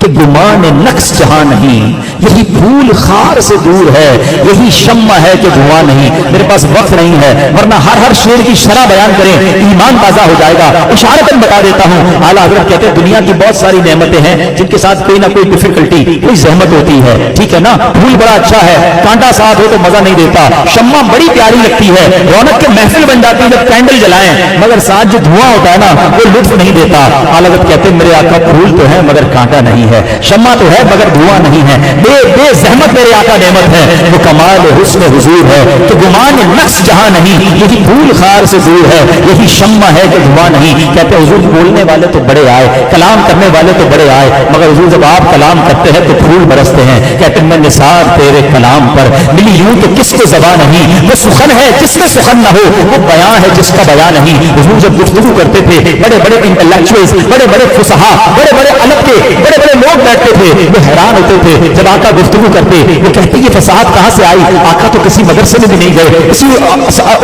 کہ گمان نقص جہاں نہیں، یہی پھول خار سے دور ہے، یہی شمع ہے کہ دھواں نہیں۔ میرے پاس وقت نہیں ہے ورنہ ہر شعر کی شرح بیان کریں ایمان تازہ ہو جائے گا۔ اشارتاً بتا دیتا ہوں، اعلیٰ حضرت کہتے ہیں دنیا کی بہت ساری نعمتیں ہیں جن کے ساتھ کوئی نہ کوئی ڈیفیکلٹی، کوئی زحمت ہوتی ہے، ٹھیک ہے نا؟ پھول بڑا اچھا ہے، کانٹا ساتھ ہو تو مزہ نہیں دیتا، شمع بڑی پیاری لگتی ہے، رونق کے محفل بن جاتی ہے جب کینڈل جلائیں، مگر ساتھ جو دھواں ہوتا ہے نا وہ لطف نہیں دیتا۔ اعلیٰ حضرت کہتے ہیں میرے آقا پھول تو ہے مگر کانٹا نہیں ہے، شمع تو ہے مگر دھواں نہیں ہے، بے زحمت میرے آقا نعمت ہے، وہ کمال حسن حضور ہے کہ گمان نقص جہاں نہیں، یہی پھول خار سے دور ہے، یہی شمع ہے کہ دھواں نہیں۔ کہتے ہیں حضور بولنے والے تو بڑے آئے، کلام کرنے والے تو بڑے آئے، مگر حضور جب آپ کلام کرتے ہیں تو پھول برستے ہیں۔ کہتے ہیں میں نثار تیرے کلام پر ملی یوں تو کس کو زبان نہیں، وہ سخن ہے جس میں سخن نہ ہو، وہ بیان ہے جس کا بیان نہیں۔ حضور جب گفتگو کرتے تھے بڑے بڑے انٹلیکچوئلز، بڑے بڑے فصحاء، بڑے بڑے علم کے بڑے بڑے لوگ بیٹھتے تھے، وہ حیران ہوتے تھے جب آقا گفتگو کرتے، وہ کہتے یہ فصاحت کہاں سے آئی؟ آقا تو کسی مدرسے میں بھی نہیں گئے، کسی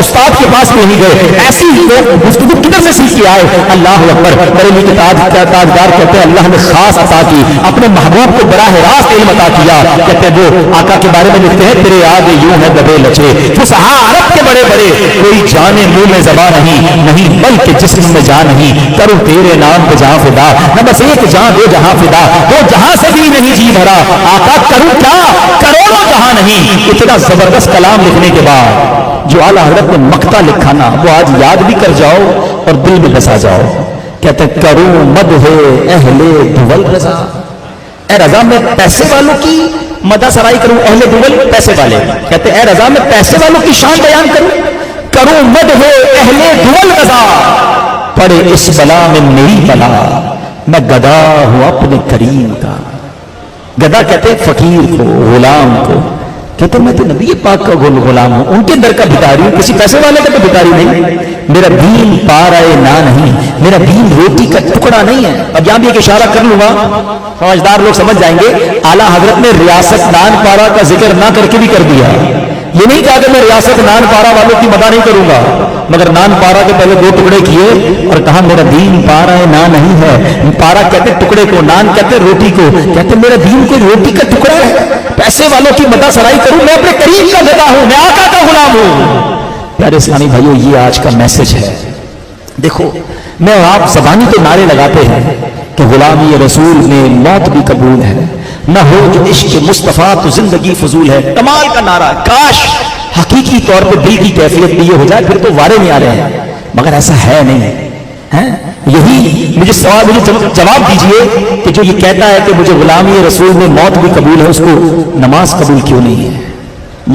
استاد کے پاس بھی نہیں گئے، ایسی لوگ گفتگو کدھر سے سیکھ کے آئے؟ اللہ اکبر۔ بریلی کے تاجدار کہتے ہیں اللہ نے خاص عطا کی، اپنے محبوب کو براہ راست علم عطا کیا۔ کہتے ہیں وہ آقا کے بارے میں لکھتے ہیں تیرے آگے یوں ہے دبے لچے، فصحاء عرب کے بڑے بڑے، کوئی جانے منہ میں زبان نہیں بلکہ جسم میں جان نہیں، کروں تیرے نام پہ جہاں فدا، نہ بس ایک جہاں دو جہاں فدا، وہ جہاں سے بھی نہیں جی بھرا، آقا کروں کیا کروڑوں جہاں نہیں۔ اتنا زبردست کلام لکھنے کے بعد جو اعلیٰ حضرت نے مقطع لکھا نا وہ آج یاد بھی کر جاؤ اور دل میں بسا جاؤ۔ کہتے کروں مدح اہل دول رضا، اے رضا میں پیسے والوں کی مدح سرائی کروں، اہل دول پیسے والے، کہتے اے رضا میں پیسے والوں کی شان بیان کروں مدح اہل دول رضا، پڑے اس بلا میں میری بلا، میں گدا ہوں اپنے کریم کا۔ گدا کہتے ہیں فقیر کو، غلام کو، کہتے میں تو نبی پاک کا غلام ہوں، ان کے در کا بھکاری ہوں، کسی پیسے والے کا تو بھکاری نہیں۔ میرا دین پارائے نہ نہیں، میرا دین روٹی کا ٹکڑا نہیں ہے۔ اب یہاں بھی ایک اشارہ کر لوں گا، سمجھدار لوگ سمجھ جائیں گے، اعلیٰ حضرت نے ریاست نان پارا کا ذکر نہ کر کے بھی کر دیا۔ یہ نہیں کہا کہ میں ریاست نان پارا والوں کی مدح نہیں کروں گا، مگر نان پارا کے پہلے دو ٹکڑے کیے اور کہا میرا دین پارا ہے نان نہیں ہے۔ پارا کہتے ٹکڑے کو، نان کہتے روٹی کو، کہتے میرا دین کوئی روٹی کا ٹکڑا ہے؟ پیسے والوں کی مدح سرائی کروں، میں اپنے کریم کا گدا ہوں، میں آقا کا غلام ہوں۔ پیارے اسلامی بھائیو یہ آج کا میسج ہے۔ دیکھو میں اور آپ زبانی تو نعرے لگاتے ہیں کہ غلامی رسول میں موت بھی قبول ہے، نہ ہو جو عشق مصطفیٰ تو زندگی فضول ہے۔ کمال کا نعرہ، کاش حقیقی طور پہ دل کی کیفیت بھی یہ ہو جائے، پھر تو وارے نہیں آ رہے ہیں، مگر ایسا ہے نہیں۔ یہی مجھے سوال، مجھے جواب دیجئے کہ جو یہ کہتا ہے کہ مجھے غلامی رسول میں موت بھی قبول ہے، اس کو نماز قبول کیوں نہیں ہے؟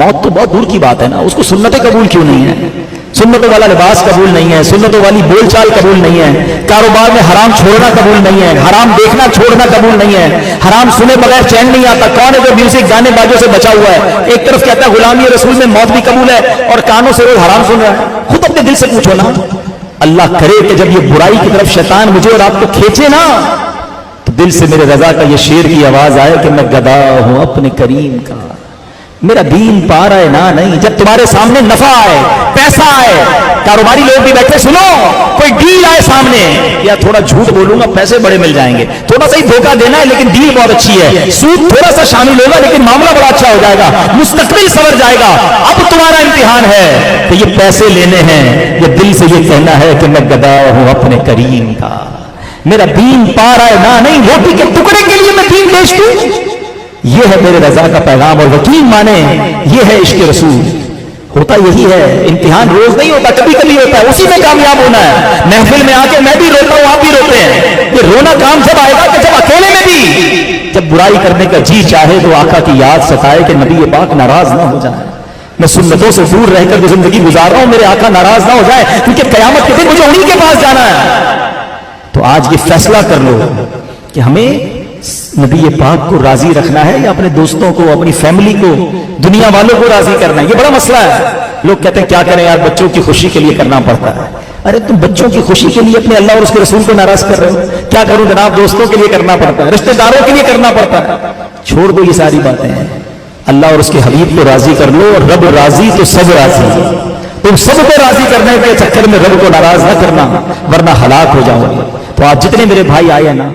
موت تو بہت دور کی بات ہے نا، اس کو سنتیں قبول کیوں نہیں ہے؟ سنتوں والا لباس قبول نہیں ہے، سنتوں والی بول چال قبول نہیں ہے، کاروبار میں حرام چھوڑنا قبول نہیں ہے، حرام دیکھنا چھوڑنا قبول نہیں ہے، حرام سنے بغیر چین نہیں آتا۔ کون ہے جو میوزک گانے بازوں سے بچا ہوا ہے؟ ایک طرف کہتا ہے غلامی رسول میں موت بھی قبول ہے اور کانوں سے روز حرام سن رہا ہے۔ خود اپنے دل سے پوچھو نا، اللہ کرے کہ جب یہ برائی کی طرف شیطان مجھے اور آپ کو کھینچے نا تو دل سے میرے رضا کا یہ شعر کی آواز آئے کہ میں گدا ہوں اپنے کریم کا، میرا دین پا رہا ہے نہ نہیں۔ جب تمہارے سامنے نفع آئے، پیسہ آئے، کاروباری لوگ بھی بیٹھے، سنو کوئی ڈیل آئے سامنے، یا تھوڑا جھوٹ بولوں گا پیسے بڑے مل جائیں گے، تھوڑا سا ہی دھوکہ دینا ہے لیکن ڈیل بہت اچھی ہے، سود تھوڑا سا شامل ہوگا لیکن معاملہ بڑا اچھا ہو جائے گا، مستقبل سنور جائے گا۔ اب تمہارا امتحان ہے کہ یہ پیسے لینے ہیں یا دل سے یہ کہنا ہے کہ میں گدا ہوں اپنے کریم کا، میرا دین پا رہا ہے نہ نہیں، روٹی کے ٹکڑے کے لیے میں دین بیچ دوں؟ یہ ہے میرے رضا کا پیغام، اور وکیل مانے یہ ہے عشق رسول۔ ہوتا یہی ہے، امتحان روز نہیں ہوتا، کبھی کبھی ہوتا ہے، اسی میں کامیاب ہونا ہے۔ محفل میں آ کے میں بھی روتا ہوں، آپ بھی روتے ہیں، یہ رونا کام جب آئے گا کہ جب اکیلے میں بھی جب برائی کرنے کا جی چاہے تو آقا کی یاد ستائے کہ نبی پاک ناراض نہ ہو جائے، میں سنتوں سے دور رہ کر جو زندگی گزار رہا ہوں میرے آقا ناراض نہ ہو جائے، کیونکہ قیامت کے دن مجھے انہی کے پاس جانا ہے۔ تو آج یہ فیصلہ کر لو کہ ہمیں نبی پاک کو راضی رکھنا ہے یا اپنے دوستوں کو، اپنی فیملی کو، دنیا والوں کو راضی کرنا ہے۔ یہ بڑا مسئلہ ہے۔ لوگ کہتے ہیں کیا کریں یار، بچوں کی خوشی کے لیے کرنا پڑتا ہے۔ ارے تم بچوں کی خوشی کے لیے اپنے اللہ اور اس کے رسول کو ناراض کر رہے ہو؟ کیا کروں جناب، دوستوں کے لیے کرنا پڑتا ہے، رشتہ داروں کے لیے کرنا پڑتا ہے۔ چھوڑ دو یہ ساری باتیں، اللہ اور اس کے حبیب کو راضی کر لو، اور رب راضی تو سب راضی۔ تم سب کو راضی کرنے کے چکر میں رب کو ناراض نہ کرنا ورنہ ہلاک ہو جاؤ گے۔ تو آج جتنے میرے بھائی آئے ہیں نا،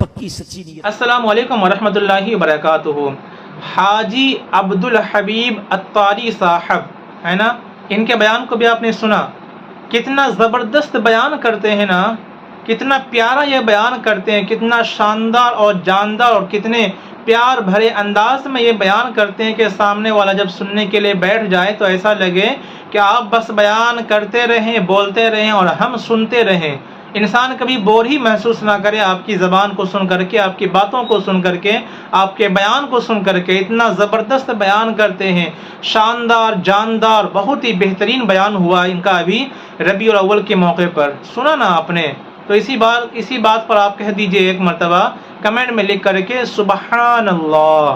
پکی سچی نیت۔ السلام علیکم ورحمۃ اللہ وبرکاتہ۔ حاجی عبدالحبیب عطاری صاحب ہے نا، ان کے بیان کو بھی آپ نے سنا، کتنا زبردست بیان کرتے ہیں نا، کتنا پیارا یہ بیان کرتے ہیں، کتنا شاندار اور جاندار اور کتنے پیار بھرے انداز میں یہ بیان کرتے ہیں کہ سامنے والا جب سننے کے لیے بیٹھ جائے تو ایسا لگے کہ آپ بس بیان کرتے رہیں، بولتے رہیں اور ہم سنتے رہیں۔ انسان کبھی بور ہی محسوس نہ کرے آپ کی زبان کو سن کر کے، آپ کی باتوں کو سن کر کے، آپ کے بیان کو سن کر کے۔ اتنا زبردست بیان کرتے ہیں، شاندار جاندار، بہت ہی بہترین بیان ہوا ان کا ابھی ربیع الاول کے موقع پر، سنا نا آپ نے؟ تو اسی بات پر آپ کہہ دیجئے ایک مرتبہ کمنٹ میں لکھ کر کے سبحان اللہ۔